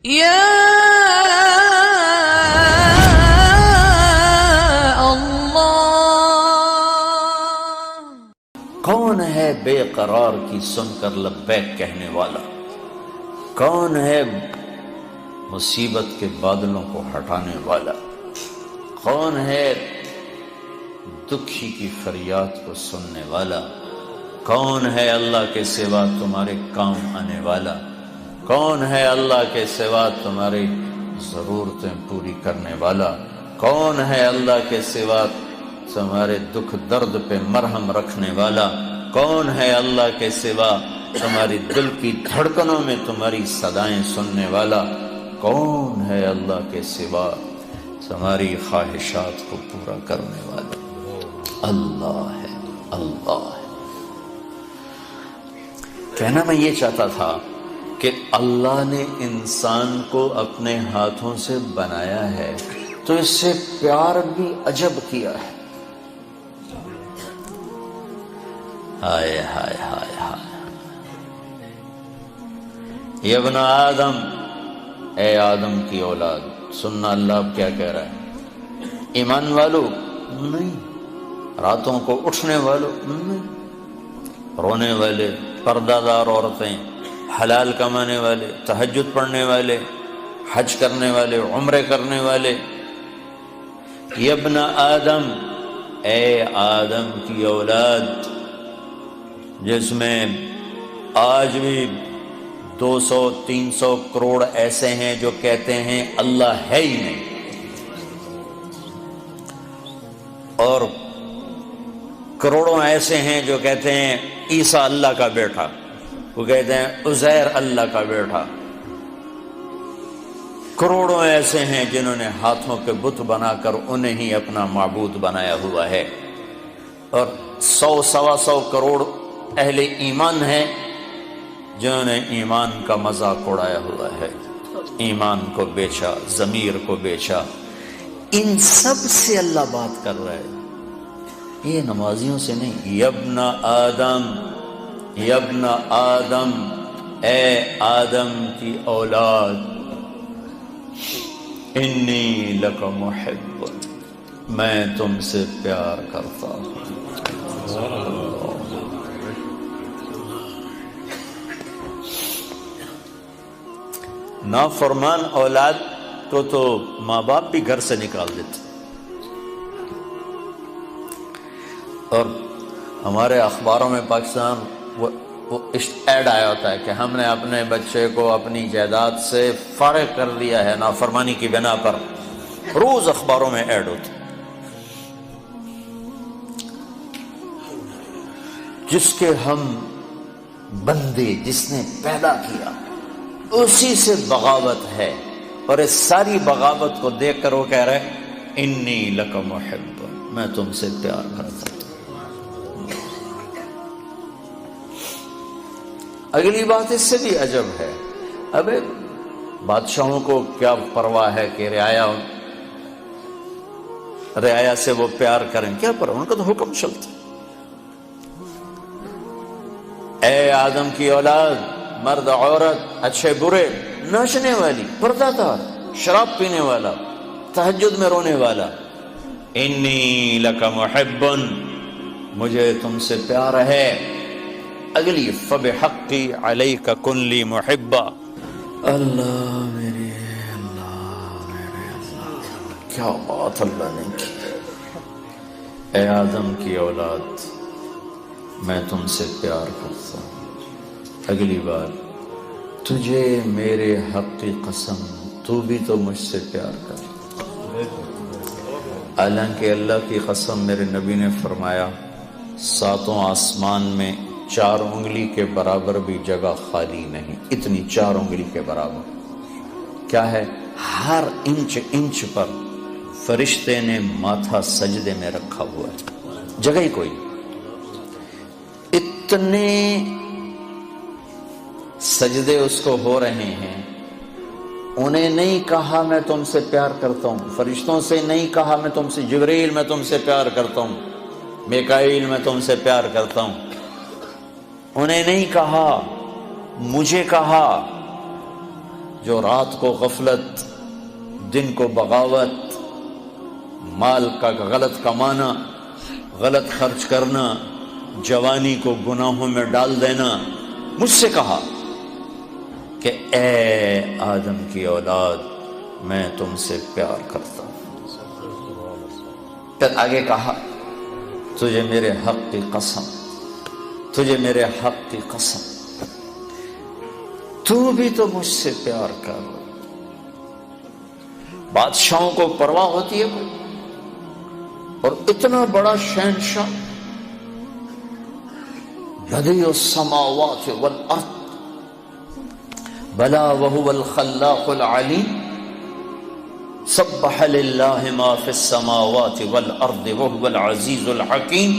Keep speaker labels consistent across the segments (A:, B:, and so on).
A: یا
B: کون ہے بے قرار کی سن کر لبیک کہنے والا؟ کون ہے مصیبت کے بادلوں کو ہٹانے والا؟ کون ہے دکھی کی فریاد کو سننے والا؟ کون ہے اللہ کے سوا تمہارے کام آنے والا؟ کون ہے اللہ کے سوا تمہاری ضرورتیں پوری کرنے والا؟ کون ہے اللہ کے سوا تمہارے دکھ درد پہ مرہم رکھنے والا؟ کون ہے اللہ کے سوا تمہاری دل کی دھڑکنوں میں تمہاری صدائیں سننے والا؟ کون ہے اللہ کے سوا تمہاری خواہشات کو پورا کرنے والا؟ اللہ ہے، اللہ ہے۔ کہنا میں یہ چاہتا تھا کہ اللہ نے انسان کو اپنے ہاتھوں سے بنایا ہے تو اس سے پیار بھی عجب کیا ہے۔ ہائے ہائے ہائے ہائے، یہ ابن آدم، اے آدم کی اولاد، سننا اللہ اب کیا کہہ رہا ہے؟ ایمان والو نہیں، راتوں کو اٹھنے والو نہیں، رونے والے، پردہ دار عورتیں، حلال کمانے والے، تہجد پڑھنے والے، حج کرنے والے، عمرے کرنے والے، یہ ابن آدم، اے آدم کی اولاد، جس میں آج بھی 200-300 کروڑ ایسے ہیں جو کہتے ہیں اللہ ہے ہی نہیں، اور کروڑوں ایسے ہیں جو کہتے ہیں عیسیٰ اللہ کا بیٹا، وہ کہتے ہیں عزیر اللہ کا بیٹا، کروڑوں ایسے ہیں جنہوں نے ہاتھوں کے بت بنا کر انہیں ہی اپنا معبود بنایا ہوا ہے، اور 100-125 کروڑ اہل ایمان ہیں جنہوں نے ایمان کا مذاق اڑایا ہوا ہے، ایمان کو بیچا، ضمیر کو بیچا۔ ان سب سے اللہ بات کر رہا ہے، یہ نمازیوں سے نہیں۔ یبن آدم، یبن آدم، اے آدم کی اولاد، انی لک محب، میں تم سے پیار کرتا ہوں۔ نافرمان اولاد کو تو ماں باپ بھی گھر سے نکال دیتے، اور ہمارے اخباروں میں پاکستان وہ ایڈ آیا ہوتا ہے کہ ہم نے اپنے بچے کو اپنی جائیداد سے فارغ کر دیا ہے نافرمانی کی بنا پر، روز اخباروں میں ایڈ ہوتا ہے۔ جس کے ہم بندے، جس نے پیدا کیا، اسی سے بغاوت ہے، اور اس ساری بغاوت کو دیکھ کر وہ کہہ رہے انی لک محب، میں تم سے پیار کرتا ہوں۔ اگلی بات اس سے بھی عجب ہے، ابے بادشاہوں کو کیا پرواہ ہے کہ رعایا سے وہ پیار کریں، کیا پرواہ، ان کا تو حکم چلتا۔ اے آدم کی اولاد، مرد عورت، اچھے برے، ناچنے والی، پردہ دار، شراب پینے والا، تہجد میں رونے والا، انی لک محب، مجھے تم سے پیار ہے۔ اگلی فبحقی علیک کن لی محبا، اللہ میرے اللہ، کیا بات اللہ نے کی۔ اے آدم کی اولاد، میں تم سے پیار کرتا ہوں۔ اگلی بار، تجھے میرے حق کی قسم، تو بھی تو مجھ سے پیار کر۔ حالانکہ اللہ کی قسم، میرے نبی نے فرمایا 7 آسمان میں 4 انگلی کے برابر بھی جگہ خالی نہیں، اتنی 4 انگلی کے برابر کیا ہے؟ ہر انچ پر فرشتے نے ماتھا سجدے میں رکھا ہوا ہے، جگہ ہی کوئی۔ اتنے سجدے اس کو ہو رہے ہیں، انہیں نہیں کہا میں تم سے پیار کرتا ہوں، فرشتوں سے نہیں کہا میں تم سے، جبریل میں تم سے پیار کرتا ہوں، میکائیل میں تم سے پیار کرتا ہوں، انہیں نہیں کہا، مجھے کہا، جو رات کو غفلت، دن کو بغاوت، مال کا غلط کمانا، غلط خرچ کرنا، جوانی کو گناہوں میں ڈال دینا، مجھ سے کہا کہ اے آدم کی اولاد میں تم سے پیار کرتا ہوں۔ پھر آگے کہا تجھے میرے حق کی قسم، تجھے میرے حق کی قسم، تو بھی تو مجھ سے پیار کر۔ بادشاہوں کو پرواہ ہوتی ہے کوئی؟ اور اتنا بڑا شہنشاہ، بدیع السماوات والارض بلا وهو الخلاق العلیم، سبح للہ ما فی السماوات والارض وهو العزیز الحکیم،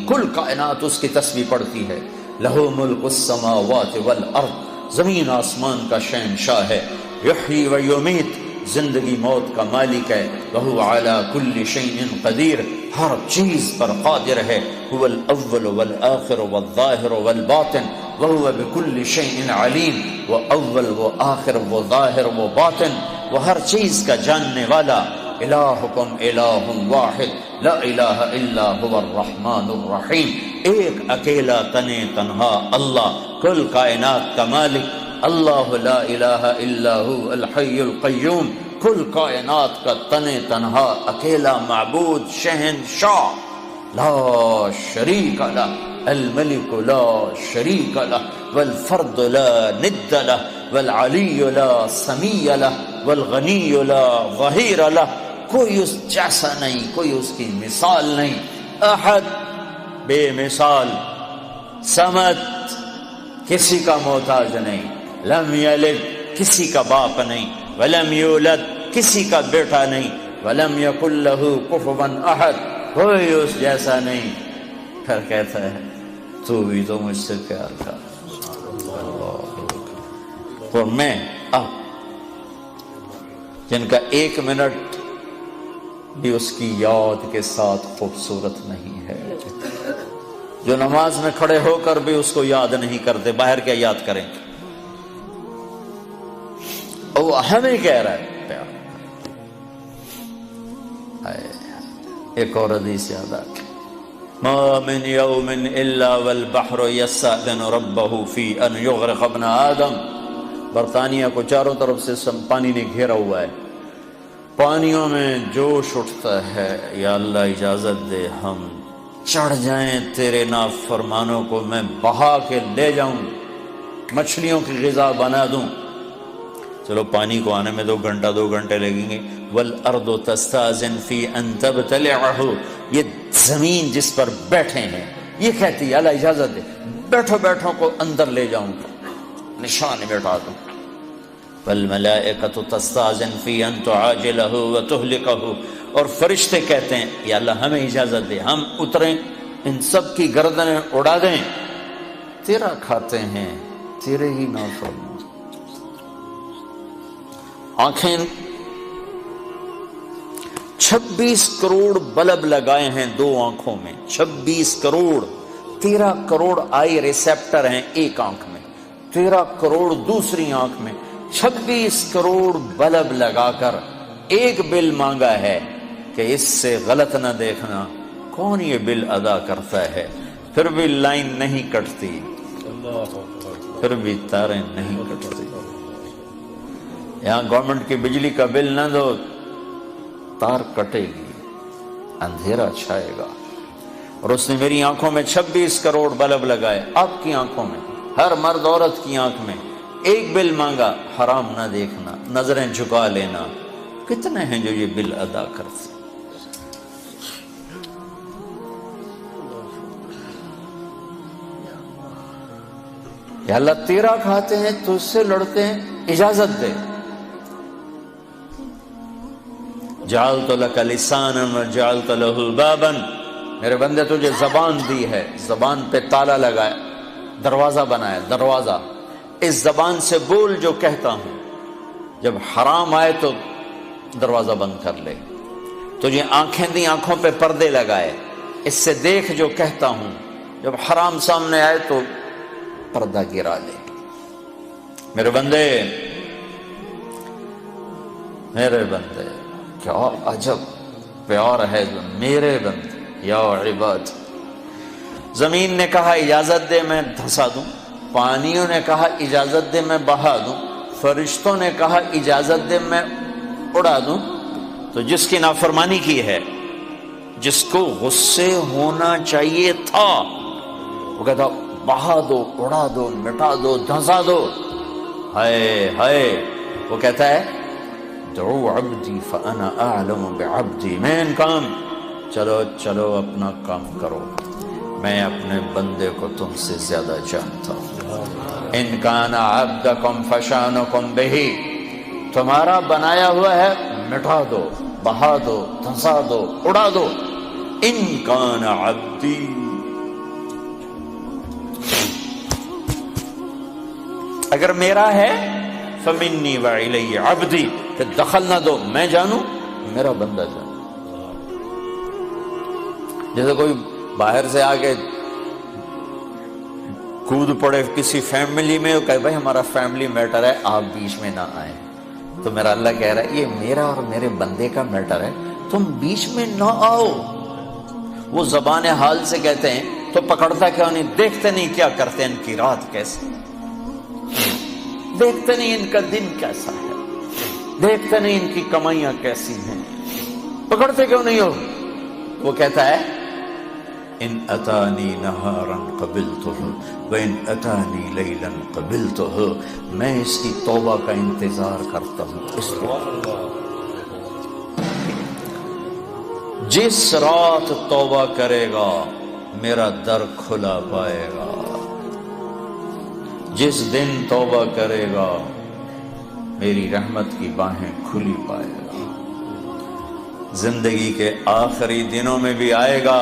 B: کل کائنات اس کی تسبیح پڑھتی ہے۔ لہ ملک السماوات والارض، زمین آسمان کا شہنشاہ ہے۔ یحیی و یمیت، زندگی موت کا مالک ہے۔ وہو علی کل شیء قدیر، ہر چیز پر قادر ہے۔ هو الاول والآخر والظاہر والباطن وہو بکل شیء علیم، وہ اول وہ آخر وہ ظاہر وہ باطن، وہ ہر چیز کا جاننے والا۔ الہکم الہ واحد لا الہ الا هو الرحمن الرحیم، ایک اکیلا تنہا اللہ، کل کائنات کا مالک اللہ، لا الہ الا هو الحی القیوم، کل کائنات کا تنہا اکیلا معبود شہنشاہ، لا شریک لہ، الملک لا شریک لہ، والفرد لا ند لہ، والعلی لا سمیع لہ، والغنی لا ظہیر لہ، کوئی اس جیسا نہیں، کوئی اس کی مثال نہیں۔ احد، بے مثال، صمد، کسی کا محتاج نہیں، لم یلد، کسی کا باپ نہیں، ولم یولد، کسی کا بیٹا نہیں، ولم یکن لہ کفوا احد، کوئی اس جیسا نہیں۔ پھر کہتا ہے تو بھی تو مجھ سے پیار کر۔ اور میں اب جن کا ایک منٹ بھی اس کی یاد کے ساتھ خوبصورت نہیں ہے، جو نماز میں کھڑے ہو کر بھی اس کو یاد نہیں کرتے، باہر کیا یاد کریں؟ وہ ہمیں کہہ رہا ہے پیار۔ ایک اور حدیث یاد آ گئی، ما من یوم الا والبحر یستأذن ربہ فی ان یغرق ابن آدم۔ برطانیہ کو چاروں طرف سے پانی نے گھیرا ہوا ہے، پانیوں میں جوش اٹھتا ہے، یا اللہ اجازت دے ہم چڑھ جائیں تیرے نافرمانوں کو میں بہا کے لے جاؤں، مچھلیوں کی غذا بنا دوں۔ چلو پانی کو آنے میں 2 گھنٹے لگیں گے۔ والارض تستأذن فی ان تبتلعہ، یہ زمین جس پر بیٹھے ہیں یہ کہتی ہے اللہ اجازت دے بیٹھو کو اندر لے جاؤں، نشان بیٹھا دوں۔ والملائکۃ تستأذن فی ان تعاجلہ وتہلکہ، اور فرشتے کہتے ہیں یا اللہ ہمیں اجازت دے ہم اتریں، ان سب کی گردنیں اڑا دیں، تیرا کھاتے ہیں، تیرے ہی نافرمان۔ آنکھیں 26 کروڑ بلب لگائے ہیں 2 آنکھوں میں، 26 کروڑ، 13 کروڑ آئی ریسیپٹر ہیں ایک آنکھ میں، 13 کروڑ دوسری آنکھ میں، 26 کروڑ بلب لگا کر ایک بل مانگا ہے کہ اس سے غلط نہ دیکھنا۔ کون یہ بل ادا کرتا ہے؟ پھر بھی لائن نہیں کٹتی، پھر بھی تاریں نہیں کٹتی۔ یہاں گورنمنٹ کی بجلی کا بل نہ دو، تار کٹے گی، اندھیرا چھائے گا۔ اور اس نے میری آنکھوں میں 26 کروڑ بلب لگائے، آپ کی آنکھوں میں، ہر مرد عورت کی آنکھ میں ایک بل مانگا، حرام نہ دیکھنا، نظریں جھکا لینا۔ کتنے ہیں جو یہ بل ادا کرتے؟ یا اللہ تیرا کھاتے ہیں، تجھ سے لڑتے ہیں، اجازت دے۔ جعلت لک لسانا وجعلت له بابا، میرے بندے تجھے زبان دی ہے، زبان پہ تالا لگایا، دروازہ بنایا، دروازہ، اس زبان سے بول جو کہتا ہوں، جب حرام آئے تو دروازہ بند کر لے۔ تجھے آنکھیں دی، آنکھوں پہ پردے لگائے، اس سے دیکھ جو کہتا ہوں، جب حرام سامنے آئے تو پردہ گرا لے۔ میرے بندے میرے بندے، کیا عجب پیار ہے میرے بندے، یا عباد۔ زمین نے کہا اجازت دے میں دھسا دوں، پانیوں نے کہا اجازت دے میں بہا دوں، فرشتوں نے کہا اجازت دے میں اڑا دوں، تو جس کی نافرمانی کی ہے، جس کو غصے ہونا چاہیے تھا، وہ کہتا بہا دو، اڑا دو، مٹا دو، دھسا دو، ہائے ہائے، وہ کہتا ہے دعو عبدی فانا اعلم بعبدی، مین کام، چلو چلو اپنا کام کرو، میں اپنے بندے کو تم سے زیادہ جانتا ہوں۔ ان کان عبدکم فشانکم بہی، تمہارا بنایا ہوا ہے، مٹا دو، بہا دو، دھسا دو، اڑا دو۔ ان کان عبدی، اگر میرا ہے فمنی وإلی عبدی، کہ دخل نہ دو، میں جانوں، میرا بندہ جانوں۔ جیسے کوئی باہر سے آگے کود پڑے کسی فیملی میں، وہ کہے بھائی ہمارا فیملی میٹر ہے، آپ بیچ میں نہ آئیں، تو میرا اللہ کہہ رہا ہے یہ میرا اور میرے بندے کا میٹر ہے، تم بیچ میں نہ آؤ۔ وہ زبان حال سے کہتے ہیں تو پکڑتا کیوں نہیں؟ دیکھتے نہیں کیا کرتے ان کی رات کیسی، دیکھتے نہیں ان کا دن کیسا ہے، دیکھتے نہیں ان کی کمائیاں کیسی ہیں، پکڑتے کیوں نہیں ہو؟ وہ کہتا ہے ان اتانی نہارا قبلتہ وان اتانی لیلا قبلتہ، میں اس کی توبہ کا انتظار کرتا ہوں، اس جس رات توبہ کرے گا میرا در کھلا پائے گا، جس دن توبہ کرے گا میری رحمت کی باہیں کھلی پائے گا، زندگی کے آخری دنوں میں بھی آئے گا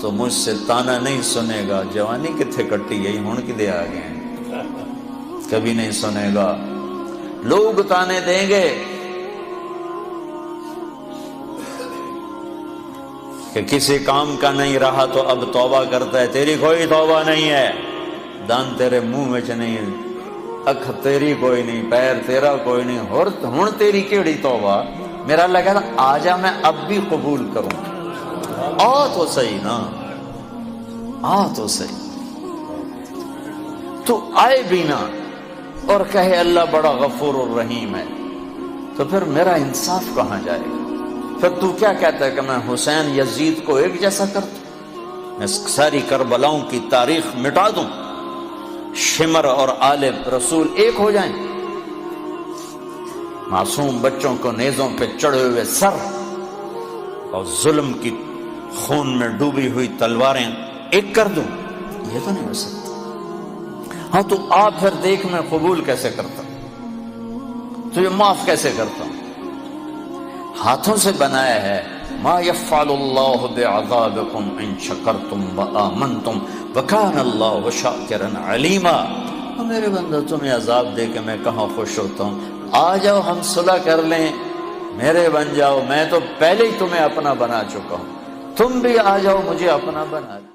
B: تو مجھ سے تانا نہیں سنے گا، جوانی کتھے کٹی گئی ہون کدے آ گئے، کبھی نہیں سنے گا۔ لوگ تانے دیں گے کہ کسی کام کا نہیں رہا تو اب توبہ کرتا ہے، تیری کوئی توبہ نہیں ہے، دان تیرے منہ میں نہیں، اکھ تیری کوئی نہیں، پیر تیرا کوئی نہیں، ہن تیری کیڑی توبہ؟ میرا اللہ کہتا آ جا، میں اب بھی قبول کروں، آ تو صحیح نا، آ تو صحیح، تو آئے بھی نا اور کہے اللہ بڑا غفور الرحیم ہے، تو پھر میرا انصاف کہاں جائے گا؟ پھر تو کیا کہتا ہے کہ میں حسین یزید کو ایک جیسا کر دوں، میں ساری کربلاؤں کی تاریخ مٹا دوں، شمر اور آل رسول ایک ہو جائیں، معصوم بچوں کو نیزوں پہ چڑھے ہوئے سر اور ظلم کی خون میں ڈوبی ہوئی تلواریں ایک کر دوں، یہ تو نہیں ہو سکتا۔ ہاں تو آپ پھر دیکھ میں قبول کیسے کرتا ہوں، تو یہ معاف کیسے کرتا ہوں، ہاتھوں سے بنایا ہے۔ ما یفعل اللہ بعذابکم ان شکرتم وآمنتم وکان اللہ شاکرا علیما۔ میرے بندہ تمہیں عذاب دے کے میں کہاں خوش ہوتا ہوں، آ جاؤ ہم صلح کر لیں، میرے بن جاؤ، میں تو پہلے ہی تمہیں اپنا بنا چکا ہوں، تم بھی آ جاؤ مجھے اپنا بنا دو۔